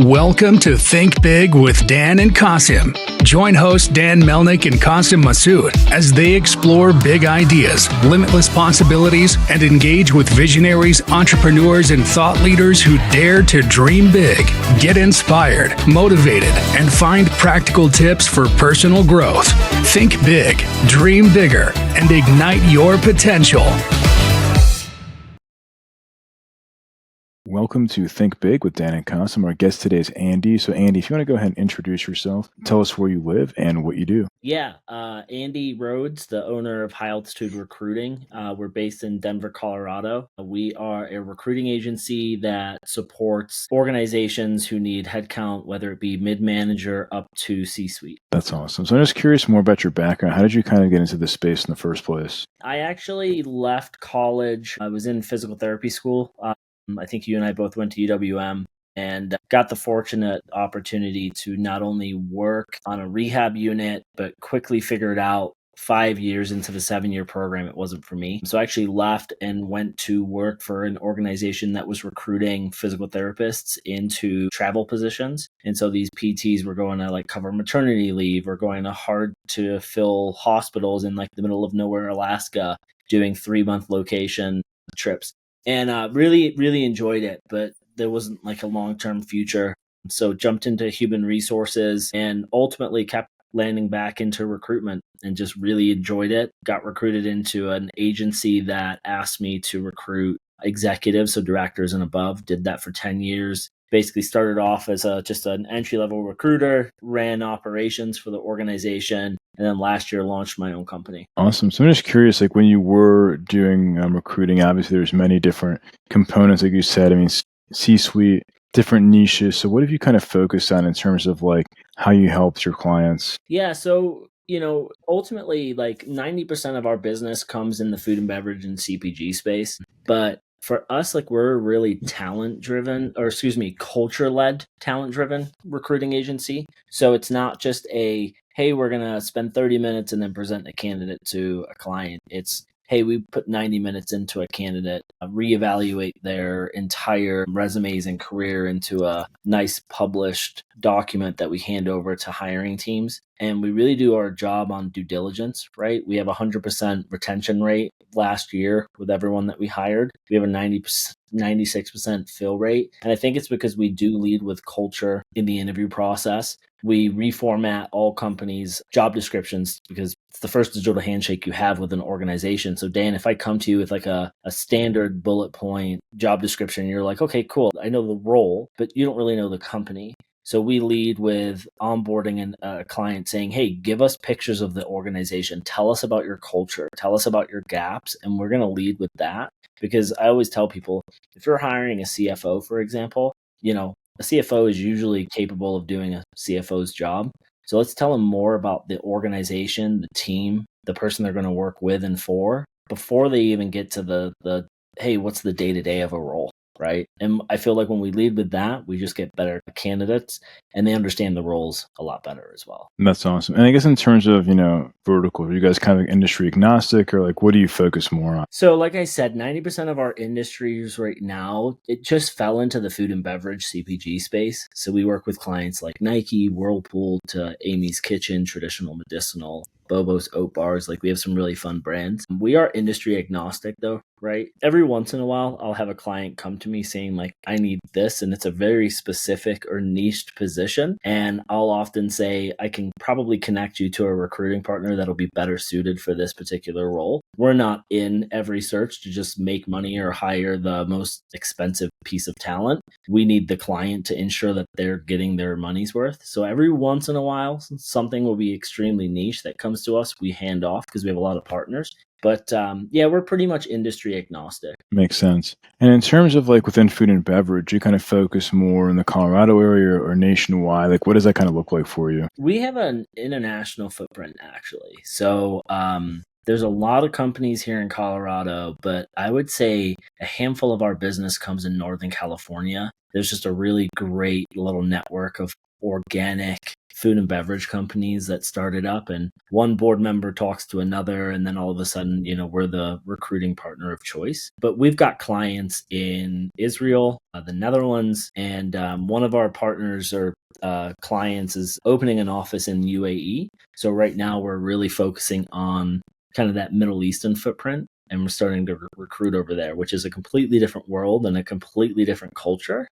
Welcome to Think Big with Dan and Qasim. Join hosts Dan Melnick and Qasim Masood as they explore big ideas, limitless possibilities, and engage with visionaries, entrepreneurs, and thought leaders who dare to dream big, get inspired, motivated, and find practical tips for personal growth. Think big, dream bigger, and ignite your potential. Welcome to Think Big with Dan and Qasim. Our guest today is Andy. So Andy, if you want to go ahead and introduce yourself, tell us where you live and what you do. Yeah, Andy Rhodes, the owner of High Altitude Recruiting. We're based in Denver, Colorado. We are a recruiting agency that supports organizations who need headcount, whether it be mid-manager up to C-suite. That's awesome. So I'm just curious more about your background. How did you kind of get into this space in the first place? I actually left college. I was in physical therapy school. I think you and I both went to UWM and got the fortunate opportunity to not only work on a rehab unit, but quickly figured out 5 years into the 7-year program, it wasn't for me. So I actually left and went to work for an organization that was recruiting physical therapists into travel positions. And so these PTs were going to like cover maternity leave or going to hard to fill hospitals in like the middle of nowhere, Alaska, doing 3-month location trips. And really enjoyed it, but there wasn't like a long-term future. So jumped into human resources and ultimately kept landing back into recruitment and just really enjoyed it. Got recruited into an agency that asked me to recruit executives, so directors and above. Did that for 10 years. Basically started off as just an entry-level recruiter, ran operations for the organization, and then last year launched my own company. Awesome. So I'm just curious, like when you were doing recruiting, obviously there's many different components, like you said. I mean, C-suite, different niches. So what have you kind of focused on in terms of like how you helped your clients? Yeah, so ultimately, like 90% of our business comes in the food and beverage and CPG space. But for us, like we're a really culture-led, talent-driven recruiting agency. So it's not just hey, we're going to spend 30 minutes and then present a candidate to a client. It's, hey, we put 90 minutes into a candidate, reevaluate their entire resumes and career into a nice published document that we hand over to hiring teams. And we really do our job on due diligence, right? We have a 100% retention rate last year with everyone that we hired. We have a 96% fill rate. And I think it's because we do lead with culture in the interview process. We reformat all companies' job descriptions because it's the first digital handshake you have with an organization. So Dan, if I come to you with like a standard bullet point job description, you're like, okay, cool. I know the role, but you don't really know the company. So we lead with onboarding a client saying, hey, give us pictures of the organization. Tell us about your culture. Tell us about your gaps. And we're going to lead with that because I always tell people, if you're hiring a CFO, for example, a CFO is usually capable of doing a CFO's job. So let's tell them more about the organization, the team, the person they're going to work with and for before they even get to the hey, what's the day-to-day of a role, right? And I feel like when we lead with that, we just get better candidates and they understand the roles a lot better as well. That's awesome. And I guess in terms of, vertical, are you guys kind of industry agnostic or like what do you focus more on? So like I said, 90% of our industries right now, it just fell into the food and beverage CPG space. So we work with clients like Nike, Whirlpool to Amy's Kitchen, Traditional Medicinal, Bobo's Oat Bars. Like we have some really fun brands. We are industry agnostic though, right? Every once in a while, I'll have a client come to me saying like, I need this. And it's a very specific or niched position. And I'll often say, I can probably connect you to a recruiting partner that'll be better suited for this particular role. We're not in every search to just make money or hire the most expensive piece of talent. We need the client to ensure that they're getting their money's worth. So every once in a while, something will be extremely niche that comes to us. We hand off because we have a lot of partners. But we're pretty much industry agnostic. Makes sense. And in terms of like within food and beverage, you kind of focus more in the Colorado area or nationwide? Like what does that kind of look like for you? We have an international footprint actually. So there's a lot of companies here in Colorado, but I would say a handful of our business comes in Northern California. There's just a really great little network of organic food and beverage companies that started up, and one board member talks to another, and then all of a sudden, we're the recruiting partner of choice. But we've got clients in Israel, the Netherlands, and one of our partners or clients is opening an office in UAE. So right now we're really focusing on kind of that Middle Eastern footprint, and we're starting to recruit over there, which is a completely different world and a completely different culture.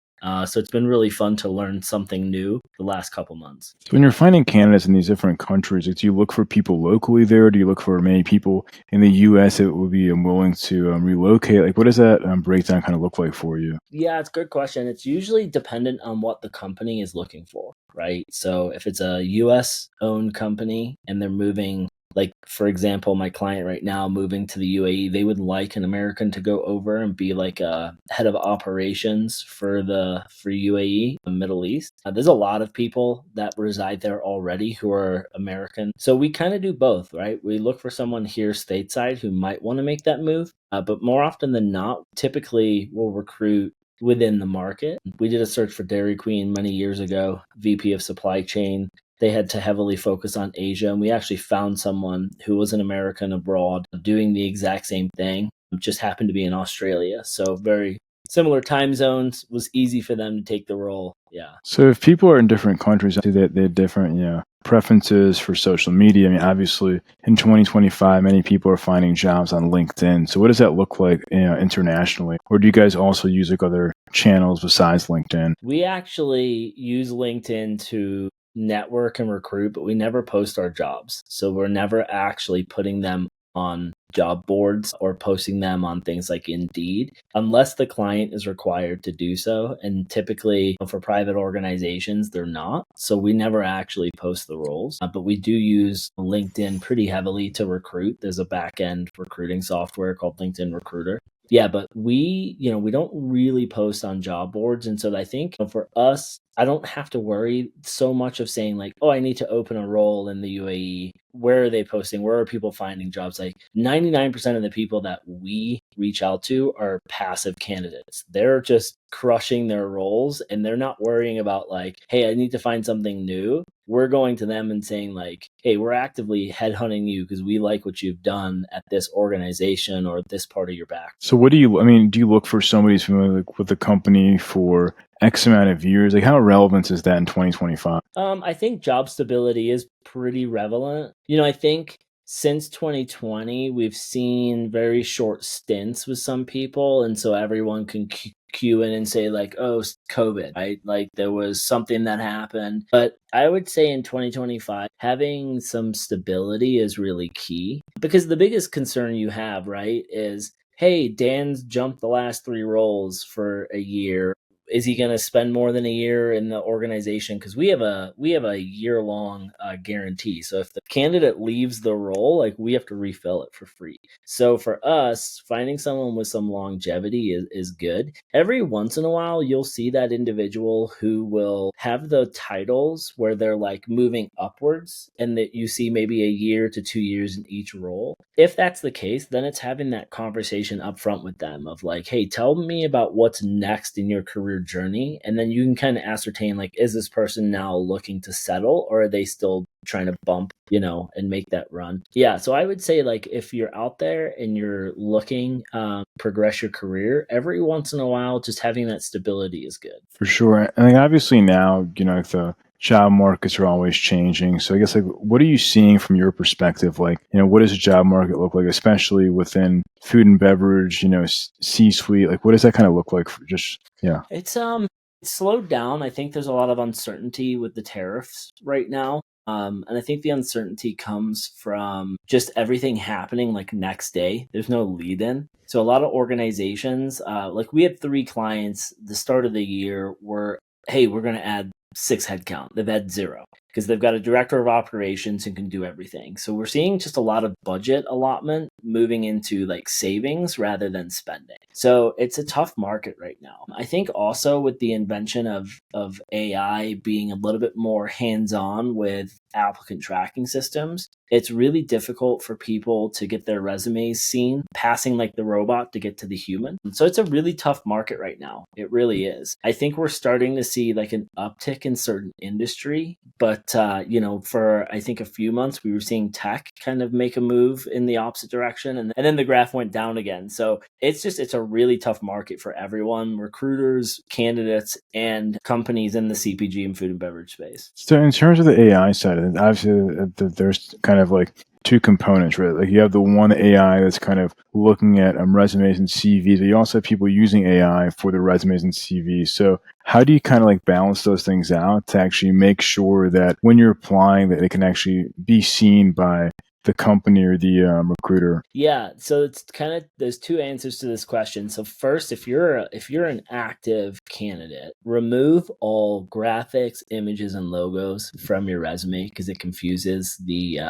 So it's been really fun to learn something new the last couple months. So when you're finding candidates in these different countries, do you look for people locally there? Do you look for many people in the U.S. that would be willing to relocate? Like, what does that breakdown kind of look like for you? Yeah, it's a good question. It's usually dependent on what the company is looking for, right? So if it's a U.S. owned company and they're moving, like, for example, my client right now moving to the UAE, they would like an American to go over and be like a head of operations for UAE, the Middle East. There's a lot of people that reside there already who are American. So we kind of do both, right? We look for someone here stateside who might want to make that move. But more often than not, typically we'll recruit within the market. We did a search for Dairy Queen many years ago, VP of supply chain. They had to heavily focus on Asia, and we actually found someone who was an American abroad doing the exact same thing, just happened to be in Australia. So very similar time zones, was easy for them to take the role. Yeah. So if people are in different countries, they have different preferences for social media. I mean, obviously in 2025, many people are finding jobs on LinkedIn. So what does that look like internationally? Or do you guys also use like other channels besides LinkedIn? We actually use LinkedIn to network and recruit, but we never post our jobs. So we're never actually putting them on job boards or posting them on things like Indeed, unless the client is required to do so. And typically for private organizations, they're not. So we never actually post the roles, but we do use LinkedIn pretty heavily to recruit. There's a back-end recruiting software called LinkedIn Recruiter. Yeah, but we don't really post on job boards. And so I think for us, I don't have to worry so much of saying like, oh, I need to open a role in the UAE. Where are they posting? Where are people finding jobs? Like 99% of the people that we reach out to are passive candidates. They're just crushing their roles and they're not worrying about like, hey, I need to find something new. We're going to them and saying like, hey, we're actively headhunting you because we like what you've done at this organization or this part of your back. So do you look for somebody who's familiar with the company for X amount of years? Like how relevant is that in 2025? I think job stability is pretty relevant. I think since 2020, we've seen very short stints with some people. And so everyone can cue in and say like, oh, COVID, right? Like there was something that happened. But I would say in 2025, having some stability is really key because the biggest concern you have, right, is, hey, Dan's jumped the last 3 roles for a year. Is he going to spend more than a year in the organization? Because we have a year-long guarantee. So if the candidate leaves the role, like we have to refill it for free. So for us, finding someone with some longevity is good. Every once in a while, you'll see that individual who will have the titles where they're like moving upwards, and that you see maybe a year to 2 years in each role. If that's the case, then it's having that conversation up front with them of like, hey, tell me about what's next in your career journey. And then you can kind of ascertain like, is this person now looking to settle or are they still trying to bump, and make that run? Yeah. So I would say like, if you're out there and you're looking progress your career, every once in a while, just having that stability is good. For sure. I mean, obviously now, the job markets are always changing. So I guess like, what are you seeing from your perspective? Like, what does a job market look like, especially within food and beverage, C-suite? Like, what does that kind of look like for yeah. It's slowed down. I think there's a lot of uncertainty with the tariffs right now. And I think the uncertainty comes from just everything happening like next day. There's no lead in. So a lot of organizations, like we had 3 clients, the start of the year were, hey, we're going to add 6 headcount. They've had 0 because they've got a director of operations who can do everything. So we're seeing just a lot of budget allotment moving into like savings rather than spending. So it's a tough market right now. I think also with the invention of AI being a little bit more hands-on with applicant tracking systems, it's really difficult for people to get their resumes seen, passing like the robot to get to the human. So it's a really tough market right now. It really is. I think we're starting to see like an uptick in certain industry, but for I think a few months we were seeing tech kind of make a move in the opposite direction, and then the graph went down again. So it's a really tough market for everyone, recruiters, candidates, and companies in the CPG and food and beverage space. So in terms of the AI side of it, obviously there's kind of like two components, right? Like you have the one AI that's kind of looking at resumes and CVs, but you also have people using AI for the resumes and CVs. So how do you kind of like balance those things out to actually make sure that when you're applying that it can actually be seen by the company or the recruiter? Yeah, so it's kind of there's two answers to this question. So first, if you're an active candidate, remove all graphics, images, and logos from your resume because it confuses the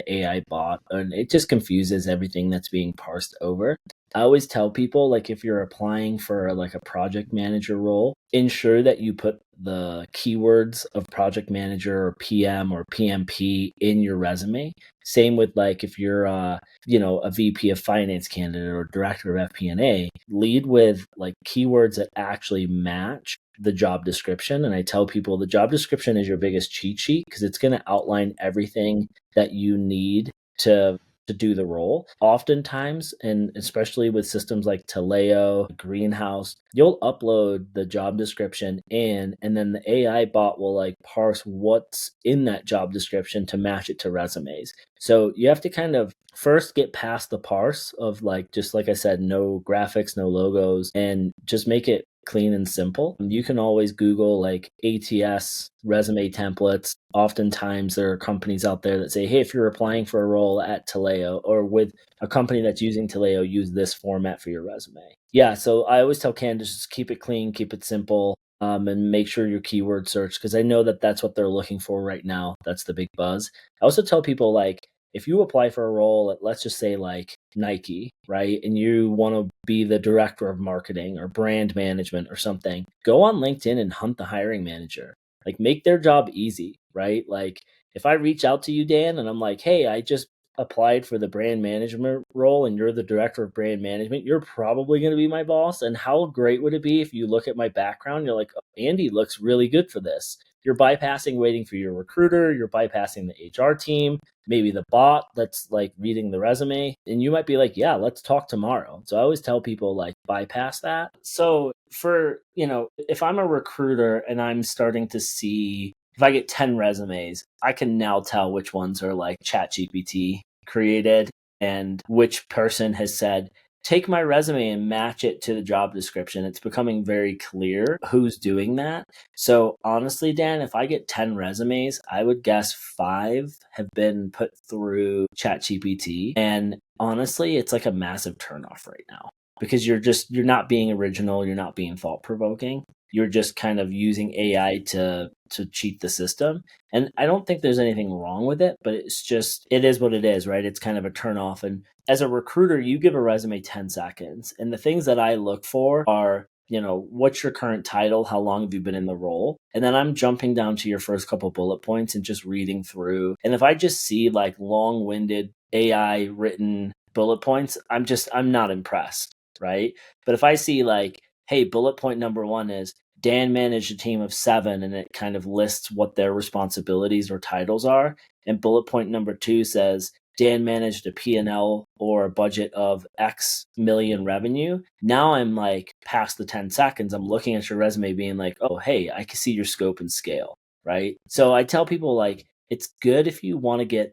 AI bot, and it just confuses everything that's being parsed over. I always tell people, like, if you're applying for like a project manager role, ensure that you put the keywords of project manager or PM or PMP in your resume. Same with like if you're a VP of finance candidate or director of FP&A, lead with like keywords that actually match the job description. And I tell people the job description is your biggest cheat sheet because it's going to outline everything that you need to do the role. Oftentimes, and especially with systems like Taleo, Greenhouse, you'll upload the job description in, and then the AI bot will like parse what's in that job description to match it to resumes. So you have to kind of first get past the parse of like, just like I said, no graphics, no logos, and just make it clean and simple. You can always Google like ATS resume templates. Oftentimes there are companies out there that say, hey, if you're applying for a role at Taleo or with a company that's using Taleo, use this format for your resume. Yeah, so I always tell candidates just keep it clean, keep it simple, and make sure your keyword search, because I know that that's what they're looking for right now. That's the big buzz. I also tell people, like, if you apply for a role at, let's just say like Nike, right? And you want to be the director of marketing or brand management or something, go on LinkedIn and hunt the hiring manager. Like, make their job easy, right? Like, if I reach out to you, Dan, and I'm like, hey, I just applied for the brand management role and you're the director of brand management, you're probably going to be my boss. And how great would it be if you look at my background, you're like, oh, Andy looks really good for this. You're bypassing waiting for your recruiter, you're bypassing the HR team, maybe the bot that's like reading the resume, and you might be like, yeah, let's talk tomorrow. So I always tell people, like, bypass that. So for, if I'm a recruiter and I'm starting to see, if I get 10 resumes, I can now tell which ones are like ChatGPT created and which person has said, take my resume and match it to the job description. It's becoming very clear who's doing that. So honestly, Dan, if I get 10 resumes, I would guess 5 have been put through ChatGPT. And honestly, it's like a massive turnoff right now because you're not being original. You're not being thought provoking. You're just kind of using AI to cheat the system. And I don't think there's anything wrong with it, but it is what it is, right? It's kind of a turnoff. And as a recruiter, you give a resume 10 seconds. And the things that I look for are, what's your current title? How long have you been in the role? And then I'm jumping down to your first couple bullet points and just reading through. And if I just see like long-winded AI written bullet points, I'm not impressed, right? But if I see like, hey, bullet point number 1 is Dan managed a team of 7, and it kind of lists what their responsibilities or titles are. And bullet point number 2 says Dan managed a P&L or a budget of X million revenue. Now I'm like past the 10 seconds. I'm looking at your resume being like, oh, hey, I can see your scope and scale, right? So I tell people, like, it's good if you want to get,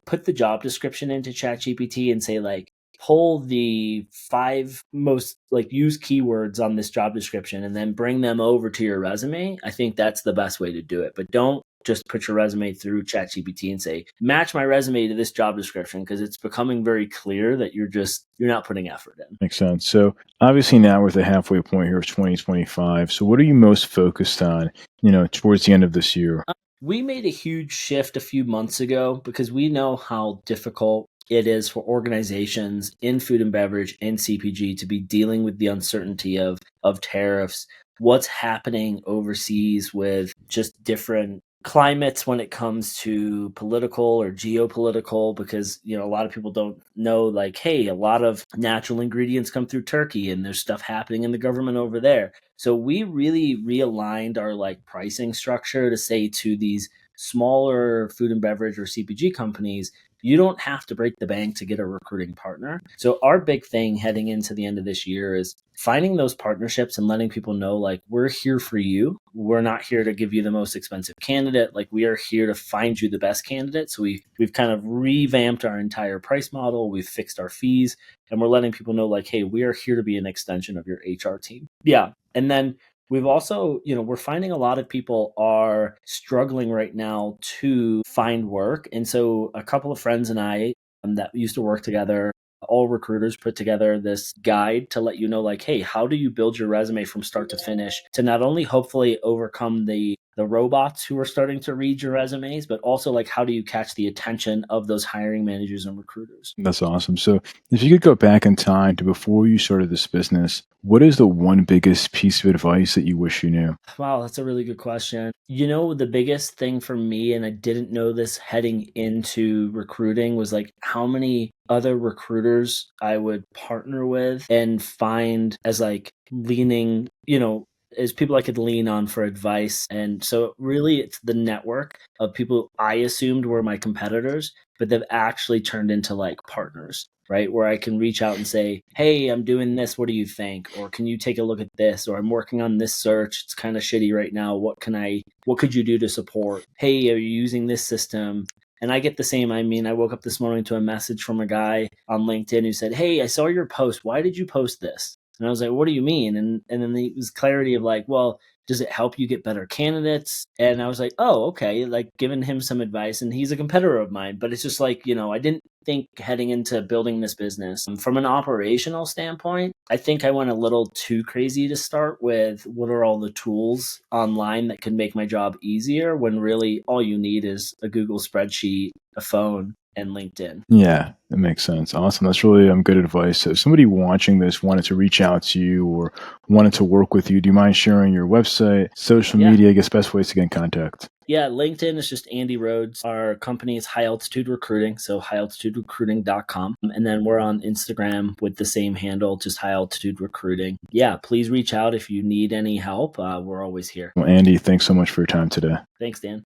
put the job description into ChatGPT and say, like, pull the 5 most like used keywords on this job description and then bring them over to your resume. I think that's the best way to do it. But don't just put your resume through ChatGPT and say, match my resume to this job description, because it's becoming very clear that you're not putting effort in. Makes sense. So obviously now we're at the halfway point here of 2025. So what are you most focused on, towards the end of this year? We made a huge shift a few months ago because we know how difficult it is for organizations in food and beverage and CPG to be dealing with the uncertainty of tariffs, what's happening overseas with just different climates when it comes to political or geopolitical, because a lot of people don't know, like, hey, a lot of natural ingredients come through Turkey and there's stuff happening in the government over there. So we really realigned our like pricing structure to say to these smaller food and beverage or CPG companies, you don't have to break the bank to get a recruiting partner. So our big thing heading into the end of this year is finding those partnerships and letting people know, like, we're here for you. We're not here to give you the most expensive candidate. Like, we are here to find you the best candidate. So we've kind of revamped our entire price model. We've fixed our fees, and we're letting people know, like, hey, we are here to be an extension of your HR team. Yeah. And then we've also, we're finding a lot of people are struggling right now to find work. And so a couple of friends and I that used to work together, all recruiters, put together this guide to let you know, like, hey, how do you build your resume from start to finish to not only hopefully overcome the robots who are starting to read your resumes, but also, like, how do you catch the attention of those hiring managers and recruiters? That's awesome. So, if you could go back in time to before you started this business, what is the one biggest piece of advice that you wish you knew? Wow, that's a really good question. The biggest thing for me, and I didn't know this heading into recruiting, was like how many other recruiters I would partner with and find as like leaning, as people I could lean on for advice. And so really it's the network of people I assumed were my competitors, but they've actually turned into like partners, right? Where I can reach out and say, hey, I'm doing this. What do you think? Or can you take a look at this? Or I'm working on this search. It's kind of shitty right now. What could you do to support? Hey, are you using this system? And I get the same. I mean, I woke up this morning to a message from a guy on LinkedIn who said, hey, I saw your post. Why did you post this? And I was like, what do you mean? And then it was clarity of like, well, does it help you get better candidates? And I was like, oh, okay, like giving him some advice. And he's a competitor of mine, but it's just like, I didn't think heading into building this business from an operational standpoint, I think I went a little too crazy to start with what are all the tools online that can make my job easier, when really all you need is a Google spreadsheet, a phone, and LinkedIn. Yeah, that makes sense. Awesome. That's really good advice. So, if somebody watching this wanted to reach out to you or wanted to work with you, do you mind sharing your website, social Yeah. media, I guess best ways to get in contact? Yeah, LinkedIn is just Andy Rhodes. Our company is High Altitude Recruiting, so highaltituderecruiting.com. And then we're on Instagram with the same handle, just High Altitude Recruiting. Yeah, please reach out if you need any help. We're always here. Well, Andy, thanks so much for your time today. Thanks, Dan.